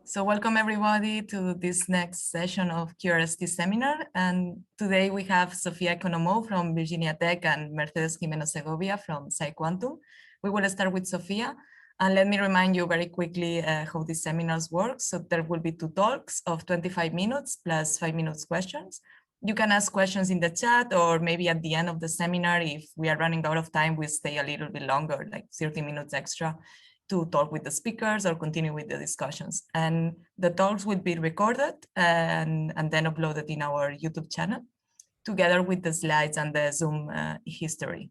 So welcome everybody to this next session of QRST seminar. And today we have Sophia Economou from Virginia Tech and Mercedes Jimeno Segovia from PsiQuantum. We will start with Sophia. And let me remind you very quickly how these seminars work. So there will be 2 talks of 25 minutes plus 5 minutes questions. You can ask questions in the chat, or maybe at the end of the seminar, if we are running out of time, we stay a little bit longer, like 30 minutes extra, to talk with the speakers or continue with the discussions. And the talks will be recorded and then uploaded in our YouTube channel, together with the slides and the Zoom history.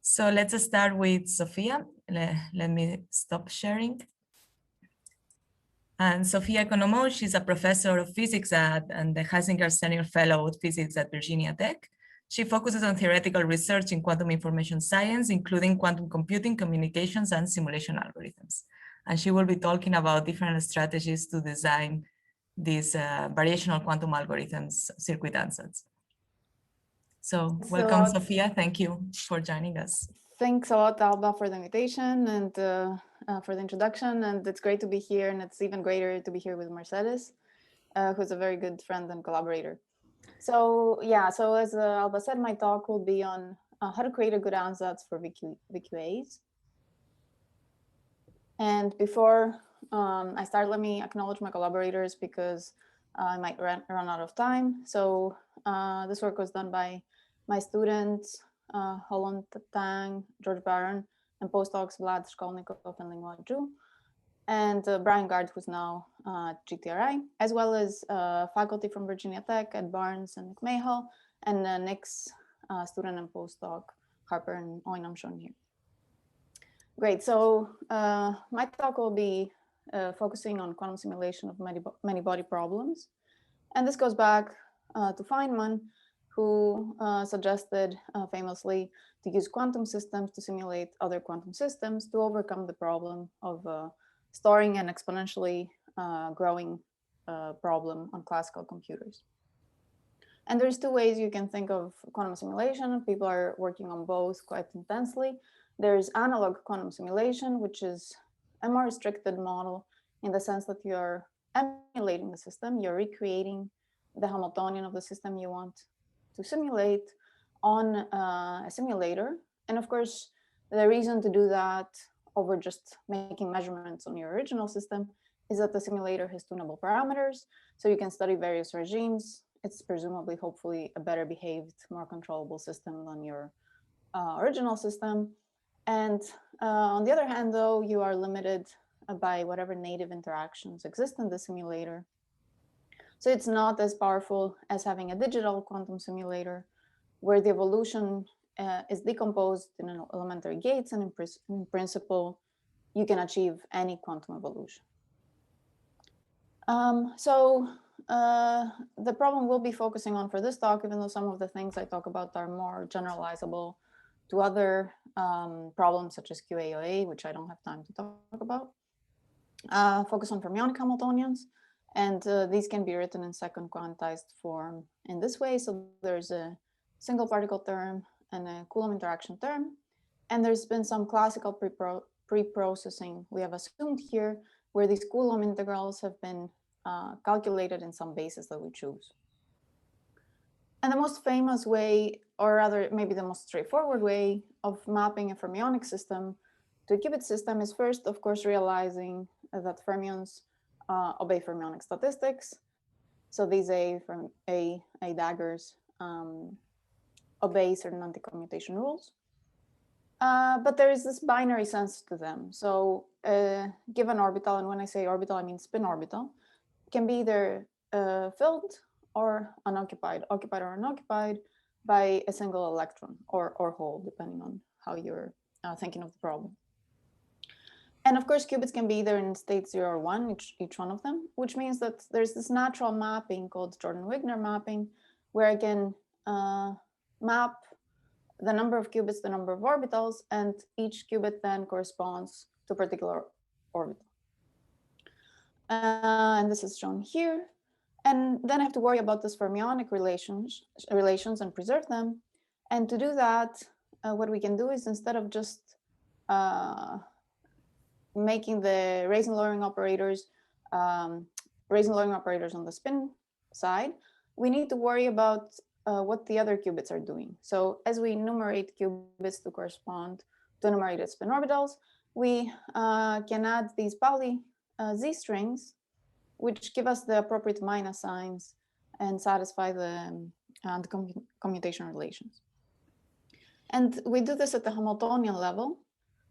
So let's start with Sophia. Let me stop sharing. And Sophia Economou, she's a professor of physics and the Hassinger Senior Fellow of Physics at Virginia Tech. She focuses on theoretical research in quantum information science, including quantum computing, communications, and simulation algorithms. And she will be talking about different strategies to design these variational quantum algorithms, circuit ansatz. So welcome, Sophia. Thank you for joining us. Thanks a lot, Alba, for the invitation and for the introduction. And it's great to be here. And it's even greater to be here with Mercedes, who's a very good friend and collaborator. So yeah, so as Alba said, my talk will be on how to create a good ansatz for VQAs. And before I start, let me acknowledge my collaborators because I might run out of time. So this work was done by my students, Holland Tang, George Barron, and postdocs Vlad Shkolnikov and Lingwa Zhu, and Brian Gard, who's now at GTRI, as well as faculty from Virginia Tech at Barnes and McMahon, and Nick's student and postdoc Harper and Oinam shown here. Great, so my talk will be focusing on quantum simulation of many-body problems. And this goes back to Feynman, who suggested famously to use quantum systems to simulate other quantum systems to overcome the problem of storing an exponentially growing problem on classical computers. And there's 2 ways you can think of quantum simulation. People are working on both quite intensely. There's analog quantum simulation, which is a more restricted model in the sense that you're emulating the system, you're recreating the Hamiltonian of the system you want to simulate on a simulator. And of course, the reason to do that over just making measurements on your original system is that the simulator has tunable parameters, so you can study various regimes. It's presumably, hopefully, a better behaved, more controllable system than your original system. And on the other hand, though, you are limited by whatever native interactions exist in the simulator. So it's not as powerful as having a digital quantum simulator, where the evolution is decomposed in elementary gates, and in principle, you can achieve any quantum evolution. So the problem we'll be focusing on for this talk, even though some of the things I talk about are more generalizable to other problems such as QAOA, which I don't have time to talk about, focus on fermionic Hamiltonians. And these can be written in second quantized form in this way. So there's a single particle term and a Coulomb interaction term. And there's been some classical pre-processing we have assumed here, where these Coulomb integrals have been calculated in some basis that we choose. And the most famous way, or rather maybe the most straightforward way of mapping a fermionic system to a qubit system is first, of course, realizing that fermions obey fermionic statistics. So these A daggers obey certain anti-commutation rules. But there is this binary sense to them. So given orbital, and when I say orbital, I mean spin orbital, can be either filled or unoccupied, occupied or unoccupied by a single electron or hole, depending on how you're thinking of the problem. And of course, qubits can be either in state 0 or 1, each one of them, which means that there's this natural mapping called Jordan-Wigner mapping, where I can map the number of qubits, the number of orbitals, and each qubit then corresponds to a particular orbital. And this is shown here. And then I have to worry about this fermionic relations and preserve them. And to do that, what we can do is, instead of just making the raising lowering operators raising lowering operators on the spin side, we need to worry about what the other qubits are doing. So as we enumerate qubits to correspond to enumerated spin orbitals, we can add these Pauli Z strings, which give us the appropriate minus signs and satisfy the commutation relations. And we do this at the Hamiltonian level.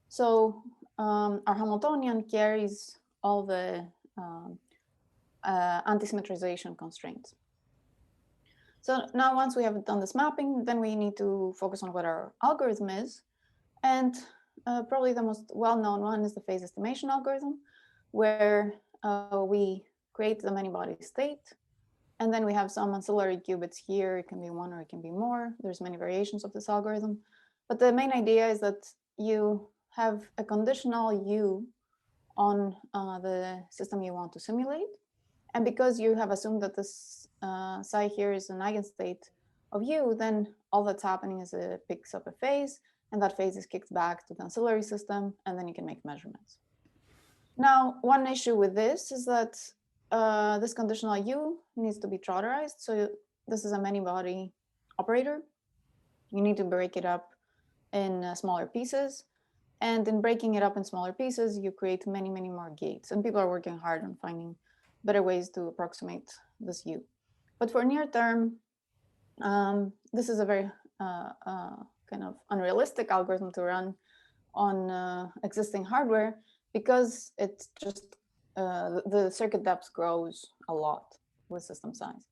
So our Hamiltonian carries all the anti-symmetrization constraints. So now once we have done this mapping, then we need to focus on what our algorithm is. And probably the most well-known one is the phase estimation algorithm, where we create the many-body state. And then we have some ancillary qubits here. It can be one or it can be more. There's many variations of this algorithm. But the main idea is that you have a conditional U on the system you want to simulate. And because you have assumed that this psi here is an eigenstate of U, then all that's happening is it picks up a phase, and that phase is kicked back to the ancillary system, and then you can make measurements. Now, one issue with this is that this conditional U needs to be trotterized. So this is a many-body operator. You need to break it up in smaller pieces. And in breaking it up in smaller pieces, you create many, many more gates. And people are working hard on finding better ways to approximate this U. But for near term, this is a very kind of unrealistic algorithm to run on existing hardware, because it's just the circuit depth grows a lot with system size.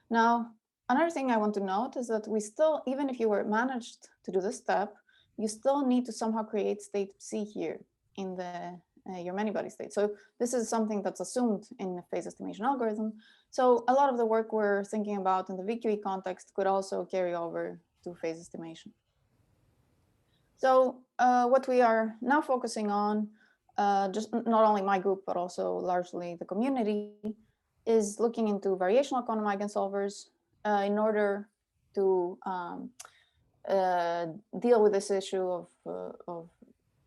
Now, another thing I want to note is that we still, even if you were managed to do this step, you still need to somehow create state psi here in the your many-body state. So this is something that's assumed in the phase estimation algorithm. So a lot of the work we're thinking about in the VQA context could also carry over to phase estimation. So what we are now focusing on, just not only my group, but also largely the community, is looking into variational quantum eigensolvers in order to deal with this issue of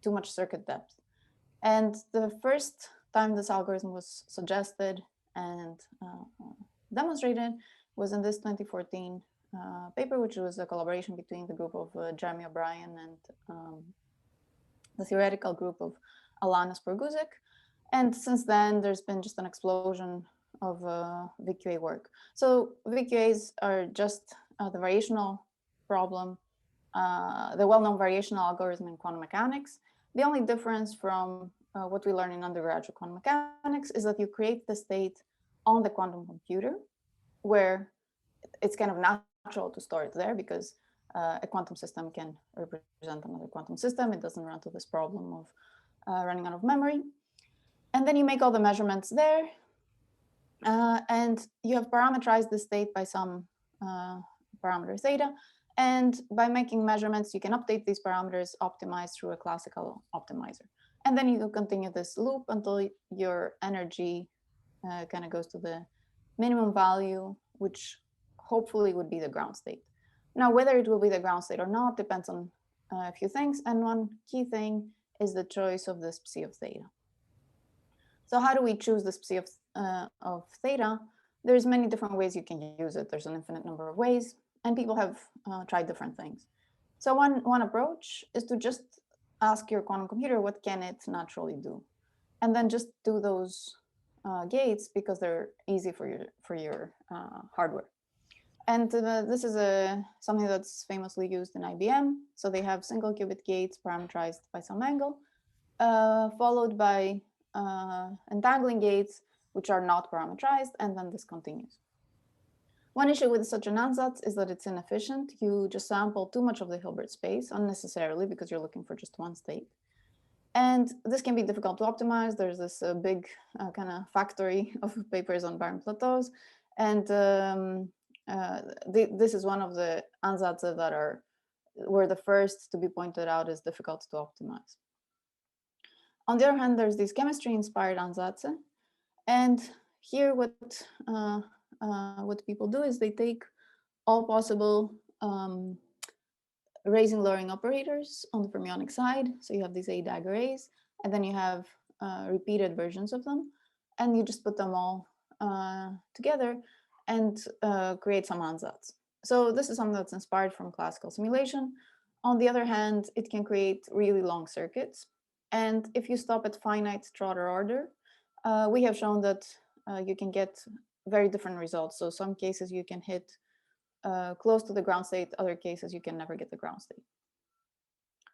too much circuit depth. And the first time this algorithm was suggested and demonstrated was in this 2014 paper, which was a collaboration between the group of Jeremy O'Brien and the theoretical group of Alanis Perguzic. And since then, there's been just an explosion of VQA work. So VQAs are just the variational problem, the well-known variational algorithm in quantum mechanics. The only difference from what we learn in undergraduate quantum mechanics is that you create the state on the quantum computer, where it's kind of natural to store it there, because a quantum system can represent another quantum system. It doesn't run into this problem of running out of memory. And then you make all the measurements there. And you have parameterized the state by some parameter theta. And by making measurements, you can update these parameters optimized through a classical optimizer. And then you continue this loop until your energy kind of goes to the minimum value, which hopefully would be the ground state. Now, whether it will be the ground state or not depends on a few things. And one key thing is the choice of this psi of theta. So how do we choose this psi of theta? There's many different ways you can use it. There's an infinite number of ways, and people have tried different things. So one approach is to just ask your quantum computer, what can it naturally do? And then just do those gates because they're easy for your hardware. And this is something that's famously used in IBM. So they have single qubit gates parameterized by some angle, followed by entangling gates, which are not parameterized, and then this continues. One issue with such an ansatz is that it's inefficient. You just sample too much of the Hilbert space unnecessarily because you're looking for just one state. And this can be difficult to optimize. There's this big kind of factory of papers on barren plateaus. And this is one of the ansatze that were the first to be pointed out as difficult to optimize. On the other hand, there's these chemistry-inspired ansatze. And here what people do is they take all possible raising lowering operators on the fermionic side. So you have these A dagger A's, and then you have repeated versions of them. and you just put them all together and create some ansatz. So this is something that's inspired from classical simulation. On the other hand, it can create really long circuits. And if you stop at finite Trotter order, we have shown that you can get very different results. So some cases you can hit close to the ground state, other cases you can never get the ground state.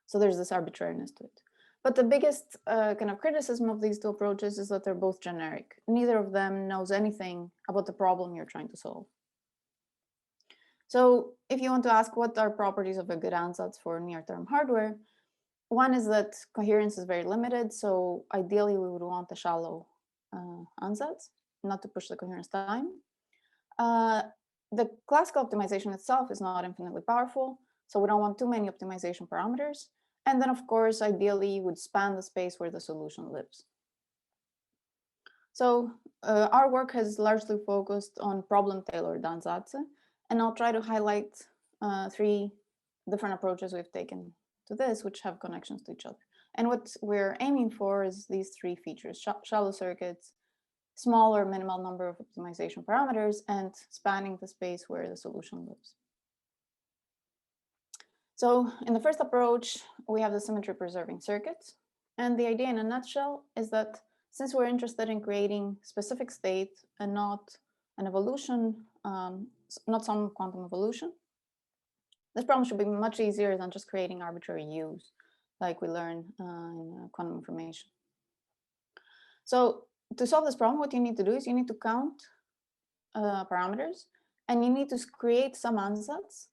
So there's this arbitrariness to it. But the biggest kind of criticism of these two approaches is that they're both generic. Neither of them knows anything about the problem you're trying to solve. So if you want to ask what are properties of a good ansatz for near-term hardware, one is that coherence is very limited. So ideally, we would want a shallow ansatz, not to push the coherence time. The classical optimization itself is not infinitely powerful. So we don't want too many optimization parameters. And then, of course, ideally, you would span the space where the solution lives. So our work has largely focused on problem-tailored ansatze, and I'll try to highlight 3 different approaches we've taken to this, which have connections to each other. And what we're aiming for is these 3 features: shallow circuits, small or minimal number of optimization parameters, and spanning the space where the solution lives. So in the first approach, we have the symmetry-preserving circuits. And the idea in a nutshell is that since we're interested in creating specific state and not an evolution, not some quantum evolution, this problem should be much easier than just creating arbitrary U's, like we learn in quantum information. So to solve this problem, what you need to do is you need to count parameters, and you need to create some ansatz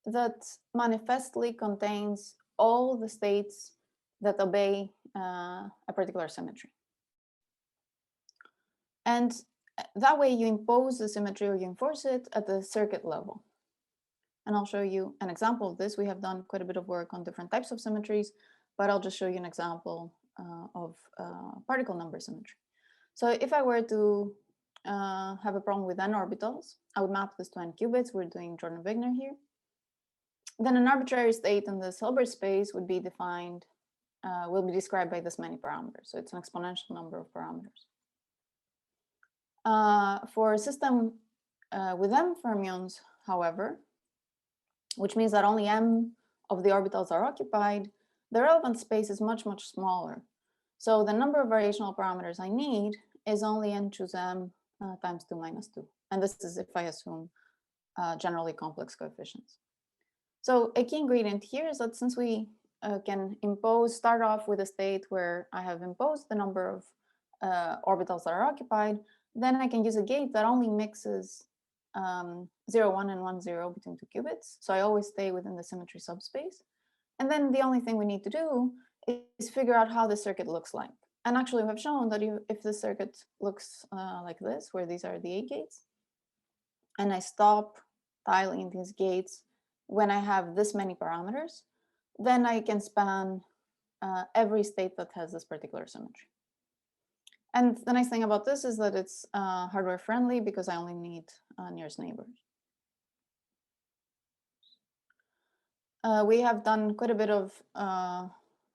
that manifestly contains all the states that obey a particular symmetry. And that way you impose the symmetry or you enforce it at the circuit level. And I'll show you an example of this. We have done quite a bit of work on different types of symmetries, but I'll just show you an example of particle number symmetry. So if I were to have a problem with n orbitals, I would map this to n qubits. We're doing Jordan-Wigner here. Then an arbitrary state in this Hilbert space would be defined, will be described by this many parameters. So it's an exponential number of parameters. For a system with m fermions, however, which means that only m of the orbitals are occupied, the relevant space is much, much smaller. So the number of variational parameters I need is only n choose m times 2 minus 2. And this is if I assume generally complex coefficients. So a key ingredient here is that since we can start off with a state where I have imposed the number of orbitals that are occupied, then I can use a gate that only mixes 0, 1 and 1, 0 between 2 qubits. So I always stay within the symmetry subspace. And then the only thing we need to do is figure out how the circuit looks like. And actually, we have shown that if the circuit looks like this, where these are the A gates, and I stop tiling these gates when I have this many parameters, then I can span every state that has this particular symmetry. And the nice thing about this is that it's hardware friendly because I only need nearest neighbors. We have done quite a bit of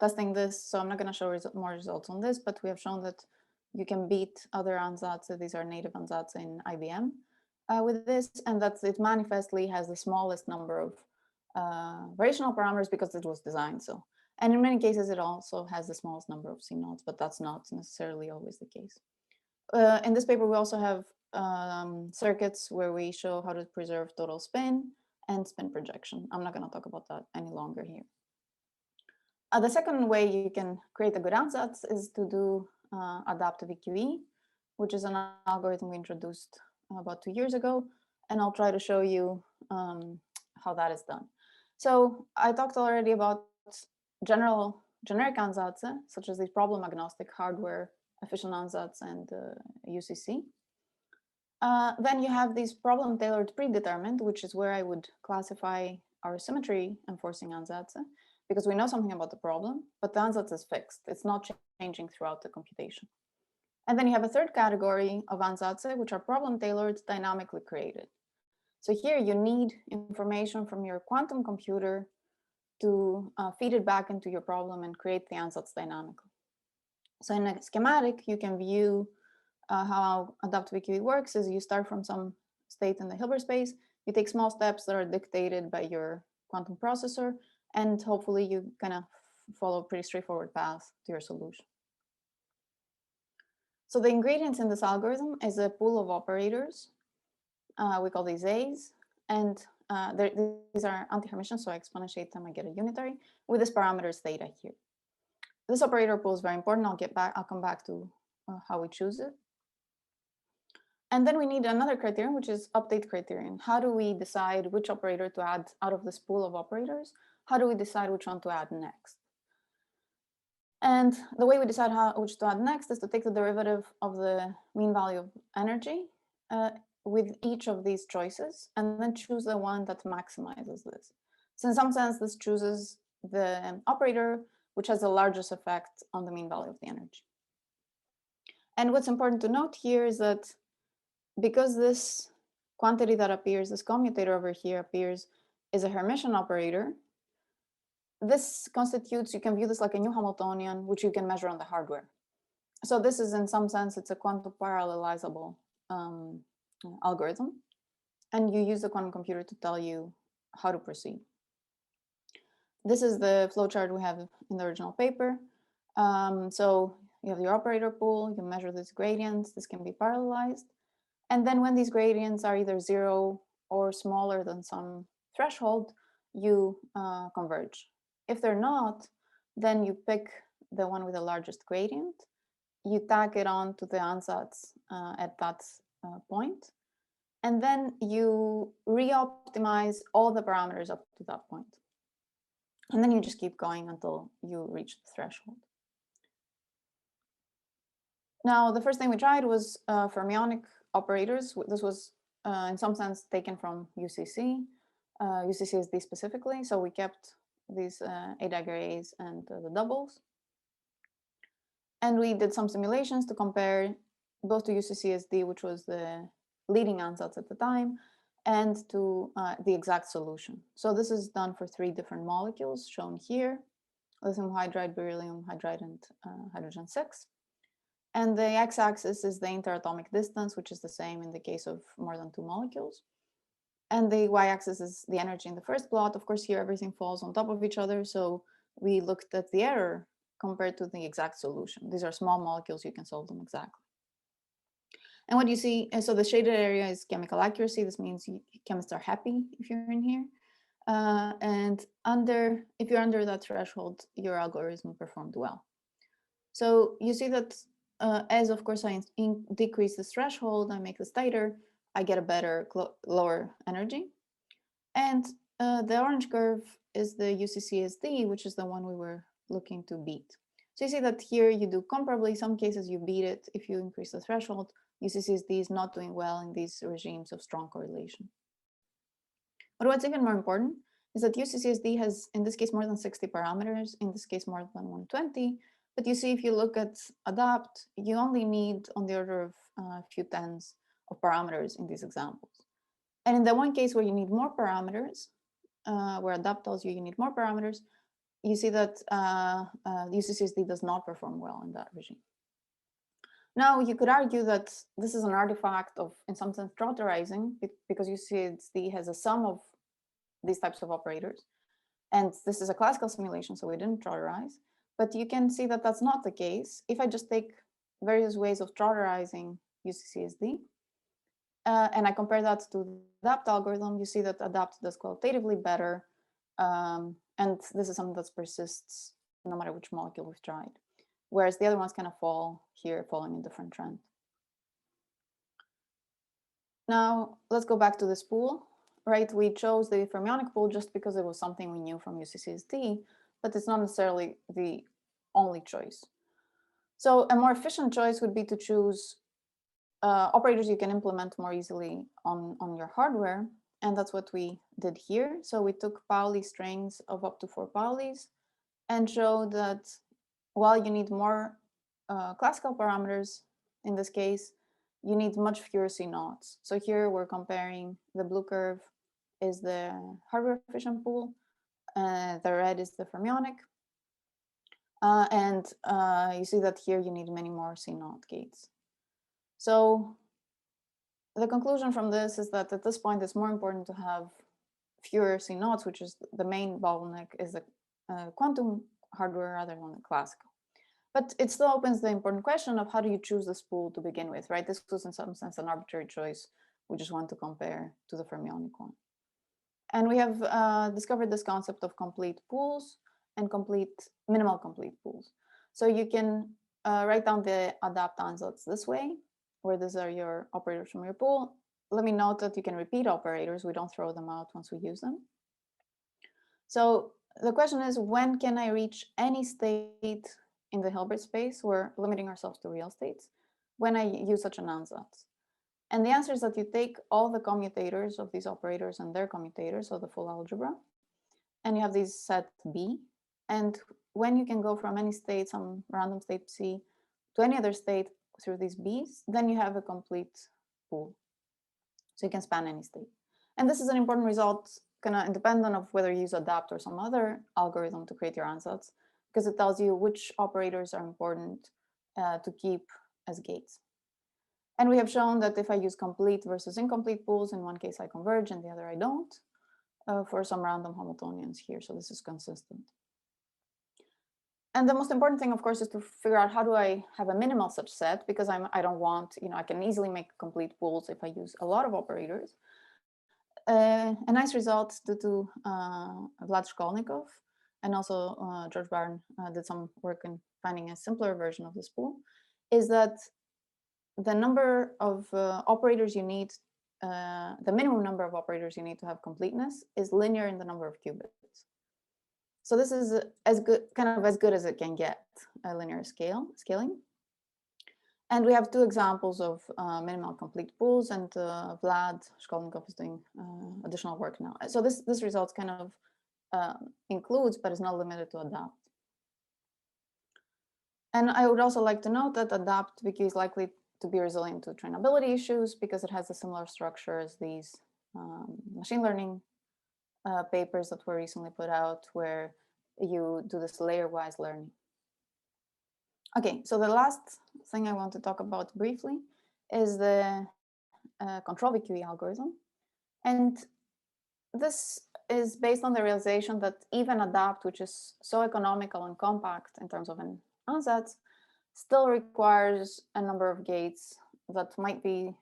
testing this, so I'm not going to show more results on this, but we have shown that you can beat other ansatz. These are native ansatz in IBM with this, and that it manifestly has the smallest number of variational parameters because it was designed so. And in many cases, it also has the smallest number of C nodes, but that's not necessarily always the case. In this paper, we also have circuits where we show how to preserve total spin and spin projection. I'm not going to talk about that any longer here. The second way you can create a good ansatz is to do adaptive VQE, which is an algorithm we introduced about 2 years ago. And I'll try to show you how that is done. So I talked already about generic ansatz, such as these problem agnostic hardware efficient ansatz and UCC. Then you have these problem tailored predetermined, which is where I would classify our symmetry enforcing ansatz, because we know something about the problem, but the ansatz is fixed. It's not changing throughout the computation. And then you have a third category of ansatz, which are problem tailored dynamically created. So here you need information from your quantum computer to feed it back into your problem and create the ansatz dynamically. So in a schematic, you can view how adapt VQA works is you start from some state in the Hilbert space, you take small steps that are dictated by your quantum processor, and hopefully you kind of follow a pretty straightforward path to your solution. So the ingredients in this algorithm is a pool of operators. We call these A's, and these are anti-Hermitian, so I exponentiate them, I get a unitary with this parameters theta here. This operator pool is very important. I'll come back to how we choose it. And then we need another criterion, which is update criterion. How do we decide which operator to add out of this pool of operators? How do we decide which one to add next? And the way we decide which to add next is to take the derivative of the mean value of energy with each of these choices, and then choose the one that maximizes this. So in some sense, this chooses the operator which has the largest effect on the mean value of the energy. And what's important to note here is that because this quantity that appears, this commutator over here appears, is a Hermitian operator, this constitutes, you can view this like a new Hamiltonian, which you can measure on the hardware. So this is, in some sense, it's a quantum parallelizable algorithm, and you use the quantum computer to tell you how to proceed. This is the flowchart we have in the original paper. So you have your operator pool, you measure these gradients, this can be parallelized. And then when these gradients are either 0 or smaller than some threshold, you converge. If they're not, then you pick the one with the largest gradient, you tag it on to the ansatz at that point, and then you re-optimize all the parameters up to that point. And then you just keep going until you reach the threshold. Now, the first thing we tried was fermionic operators. This was, in some sense, taken from UCC, UCCSD specifically. So we kept these A dagger A's and the doubles. And we did some simulations to compare both to UCCSD, which was the leading ansatz at the time, and to the exact solution. So this is done for 3 different molecules shown here: lithium hydride, beryllium hydride, and hydrogen 6. And the x-axis is the interatomic distance, which is the same in the case of more than 2 molecules. And the y-axis is the energy in the first plot. Of course, here everything falls on top of each other. So we looked at the error compared to the exact solution. These are small molecules, you can solve them exactly. And what you see, and so the shaded area is chemical accuracy. This means chemists are happy if you're in here. And if you're under that threshold, your algorithm performed well. So you see that as, of course, I decrease this threshold, I make this tighter, I get a better, lower energy. And the orange curve is the UCCSD, which is the one we were looking to beat. So you see that here you do comparably. Some cases you beat it if you increase the threshold. UCCSD is not doing well in these regimes of strong correlation. But what's even more important is that UCCSD has, in this case, more than 60 parameters, in this case, more than 120. But you see, if you look at adapt, you only need on the order of a few tens of parameters in these examples. And in the one case where you need more parameters, where adapt tells you need more parameters, you see that UCCSD does not perform well in that regime. Now, you could argue that this is an artifact of, in some sense, trotterizing, because UCCSD has a sum of these types of operators. And this is a classical simulation, so we didn't trotterize. But you can see that that's not the case. If I just take various ways of trotterizing UCCSD, and I compare that to the adapt algorithm, you see that adapt does qualitatively better. And this is something that persists no matter which molecule we've tried. Whereas the other ones kind of fall here, following a different trend. Now, let's go back to this pool, right? We chose the fermionic pool just because it was something we knew from UCCSD, but it's not necessarily the only choice. So a more efficient choice would be to choose operators you can implement more easily on your hardware. And that's what we did here. So we took Pauli strings of up to 4 Paulis and showed that while you need more classical parameters, in this case, you need much fewer C-naughts. So here we're comparing the blue curve is the hardware efficient pool, the red is the fermionic. And you see that here you need many more C-naught gates. So the conclusion from this is that at this point, it's more important to have fewer C naughts, which is the main bottleneck, is the quantum hardware rather than the classical. But it still opens the important question of how do you choose the spool to begin with, right? This was in some sense an arbitrary choice. We just want to compare to the fermionic one. And we have discovered this concept of complete pools and minimal complete pools. So you can write down the adapt ansatz this way, where these are your operators from your pool. Let me note that you can repeat operators. We don't throw them out once we use them. So the question is, when can I reach any state in the Hilbert space? We're limiting ourselves to real states when I use such an ansatz. And the answer is that you take all the commutators of these operators and their commutators, so the full algebra, and you have these set B. And when you can go from any state, some random state C, to any other state through these Bs, then you have a complete pool. So you can span any state. And this is an important result, kind of independent of whether you use adapt or some other algorithm to create your ansatz, because it tells you which operators are important to keep as gates. And we have shown that if I use complete versus incomplete pools, in one case I converge and the other I don't, for some random Hamiltonians here. So this is consistent. And the most important thing, of course, is to figure out how do I have a minimal such set, because I don't want, I can easily make complete pools if I use a lot of operators. A nice result due to Vlad Shkolnikov and also George Barron did some work in finding a simpler version of this pool, is that the number of operators you need, the minimum number of operators you need to have completeness is linear in the number of qubits. So this is as good as it can get, a linear scaling. And we have two examples of minimal complete pools, and Vlad Shkolnikov is doing additional work now. So this result kind of includes, but is not limited to adapt. And I would also like to note that adapt VQ is likely to be resilient to trainability issues because it has a similar structure as these machine learning papers that were recently put out, where you do this layer-wise learning. Okay, so the last thing I want to talk about briefly is the control VQE algorithm. And this is based on the realization that even adapt, which is so economical and compact in terms of an ansatz, still requires a number of gates that might be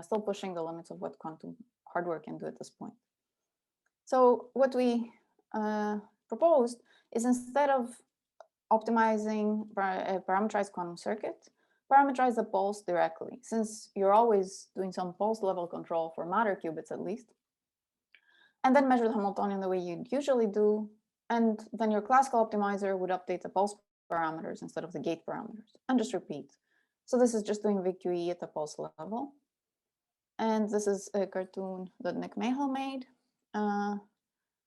still pushing the limits of what quantum hardware can do at this point. So what we proposed is, instead of optimizing a parameterized quantum circuit, parameterize the pulse directly, since you're always doing some pulse level control for matter qubits at least, and then measure the Hamiltonian the way you'd usually do, and then your classical optimizer would update the pulse parameters instead of the gate parameters, and just repeat. So this is just doing VQE at the pulse level. And this is a cartoon that Nick Mayhall made.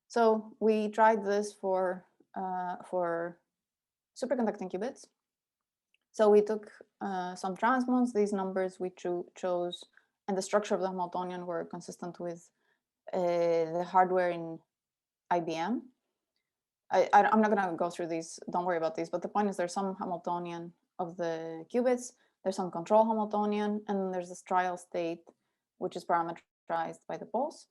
So we tried this for superconducting qubits. So we took some transmons. These numbers we chose, and the structure of the Hamiltonian were consistent with the hardware in IBM. I'm not going to go through these, don't worry about these, but the point is there's some Hamiltonian of the qubits, there's some control Hamiltonian, and there's this trial state, which is parameterized by the pulse.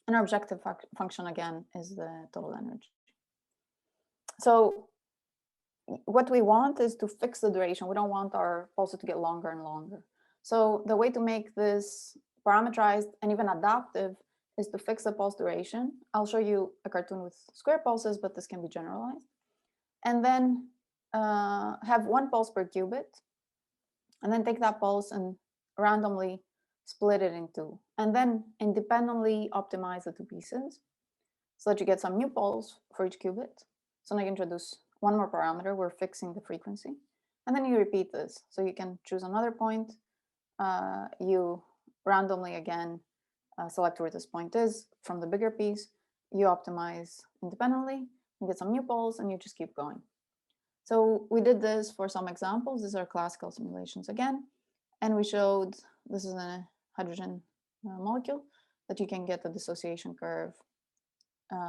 And our objective function, again, is the total energy. So what we want is to fix the duration. We don't want our pulses to get longer and longer. So the way to make this parameterized and even adaptive is to fix the pulse duration. I'll show you a cartoon with square pulses, but this can be generalized. And then have one pulse per qubit, and then take that pulse and randomly split it in two, and then independently optimize the two pieces so that you get some new pulse for each qubit. So now you introduce one more parameter, we're fixing the frequency, and then you repeat this. So you can choose another point, you randomly again select where this point is from the bigger piece, you optimize independently, you get some new pulse, and you just keep going. So we did this for some examples. These are classical simulations again, and we showed, this is a hydrogen molecule, that you can get the dissociation curve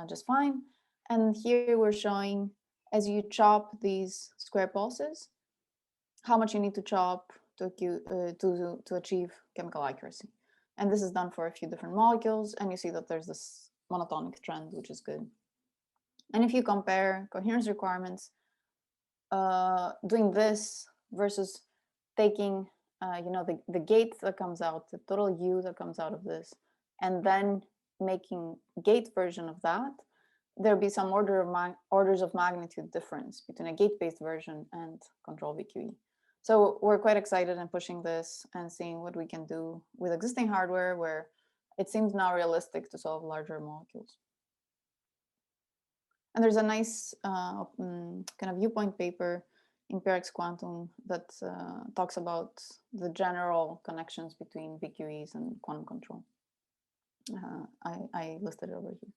just fine. And here we're showing, as you chop these square pulses, how much you need to chop to achieve chemical accuracy. And this is done for a few different molecules, and you see that there's this monotonic trend, which is good. And if you compare coherence requirements, doing this versus taking the gate that comes out, the total U that comes out of this, and then making gate version of that, there'll be some orders of magnitude difference between a gate-based version and control VQE. So we're quite excited in pushing this and seeing what we can do with existing hardware, where it seems now realistic to solve larger molecules. And there's a nice kind of viewpoint paper in PRX Quantum that talks about the general connections between VQEs and quantum control. I listed it over here.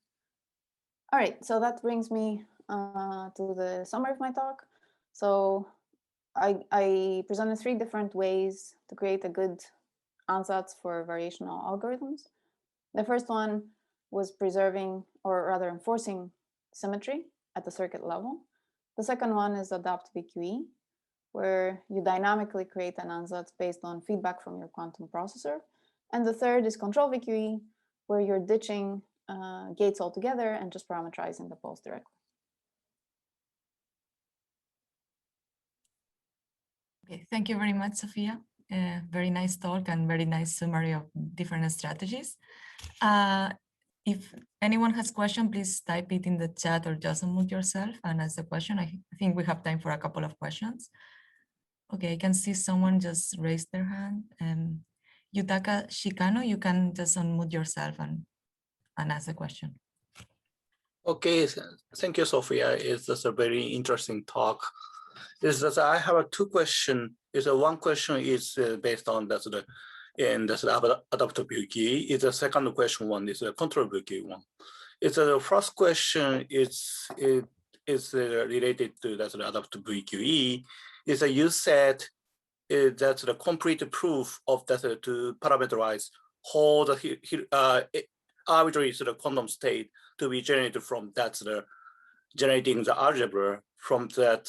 All right, so that brings me to the summary of my talk. So I presented 3 different ways to create a good ansatz for variational algorithms. The first one was preserving, or rather enforcing, symmetry at the circuit level. The second one is adapt VQE, where you dynamically create an ansatz based on feedback from your quantum processor. And the third is control VQE, where you're ditching gates altogether and just parameterizing the pulse directly. Okay, thank you very much, Sophia. Very nice talk and very nice summary of different strategies. If anyone has question, please type it in the chat or just unmute yourself and ask the question. I think we have time for a couple of questions. Okay, I can see someone just raised their hand. Yutaka Shikano, you can just unmute yourself and ask the question. Okay, thank you, Sophia. It's just a very interesting talk. Is that I have 2 questions. One question is based on that's the adaptive VQE. Is the second question one is the control VQE one. It's the first question is related to that's the adaptive VQE. Is you said that's the complete proof of that to parameterize whole the arbitrary sort of quantum state to be generated from that's the generating the algebra from that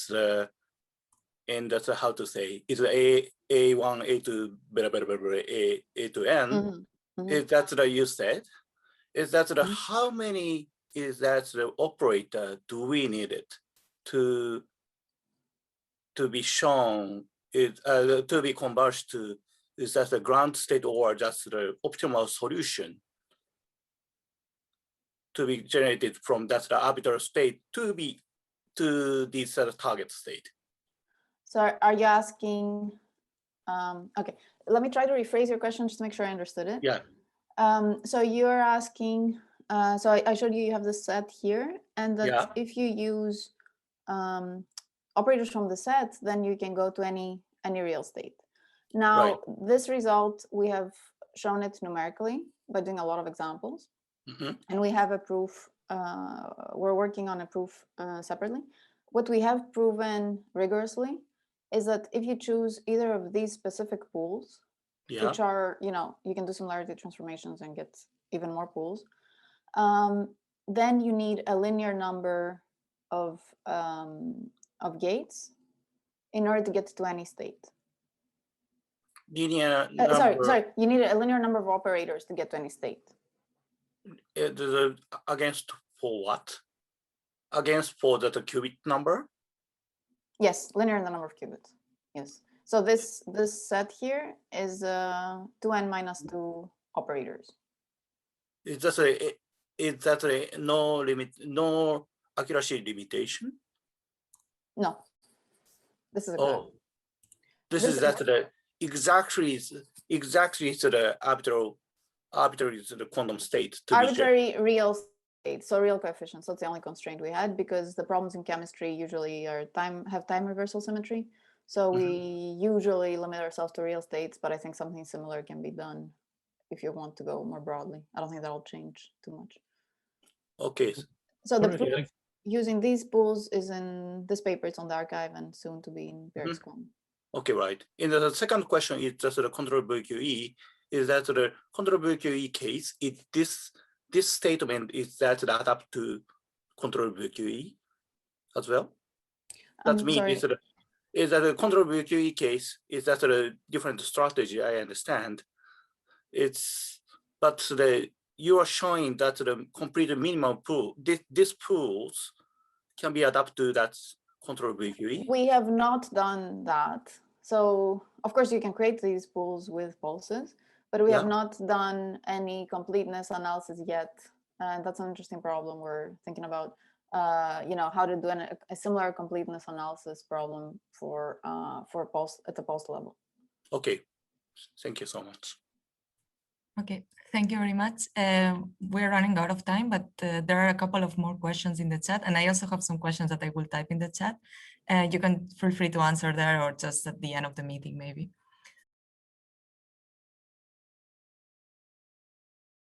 and that's how to say is A1, A2, blah, blah, blah, blah, A to N. Is that the you said? Is that the how many is that the operator do we need it to be shown to be converged to is that the ground state or just the optimal solution to be generated from that the arbitrary state to be to this target state? So are you asking, okay, let me try to rephrase your question just to make sure I understood it. Yeah. So you're asking, so I showed you have the set here, and that if you use operators from the set, then you can go to any real state. Now, this result, we have shown it numerically by doing a lot of examples. And we have a proof, we're working on a proof separately. What we have proven rigorously is that if you choose either of these specific pools, which are, you can do similarity transformations and get even more pools, then you need a linear number of gates in order to get to any state. Linear number. Sorry, you need a linear number of operators to get to any state. Against for what? Against for the qubit number? Yes, linear in the number of qubits. Yes. So this set here is 2n minus 2 operators. Is that a no limit, no accuracy limitation? No. This is a oh. This is that the exactly the arbitrary the quantum state to arbitrary real state, so real coefficients. That's the only constraint we had, because the problems in chemistry usually are have time reversal symmetry. So we usually limit ourselves to real states, but I think something similar can be done if you want to go more broadly. I don't think that'll change too much. Okay. So the proof using these pools is in this paper. It's on the archive and soon to be in PRX Quantum. Okay, right. In the second question is just the control VQE. Is that the control VQE case? This statement is that adapt to control VQE as well? That means is that a control VQE case is that a different strategy, I understand. But you are showing that the complete minimum pool, these pools can be adapted to that control VQE. We have not done that. So of course you can create these pools with pulses, but we have not done any completeness analysis yet. And that's an interesting problem we're thinking about, how to do a similar completeness analysis problem for pulse at the pulse level. Okay, thank you so much. Okay, thank you very much. We're running out of time, but there are a couple of more questions in the chat, and I also have some questions that I will type in the chat. You can feel free to answer there or just at the end of the meeting, maybe.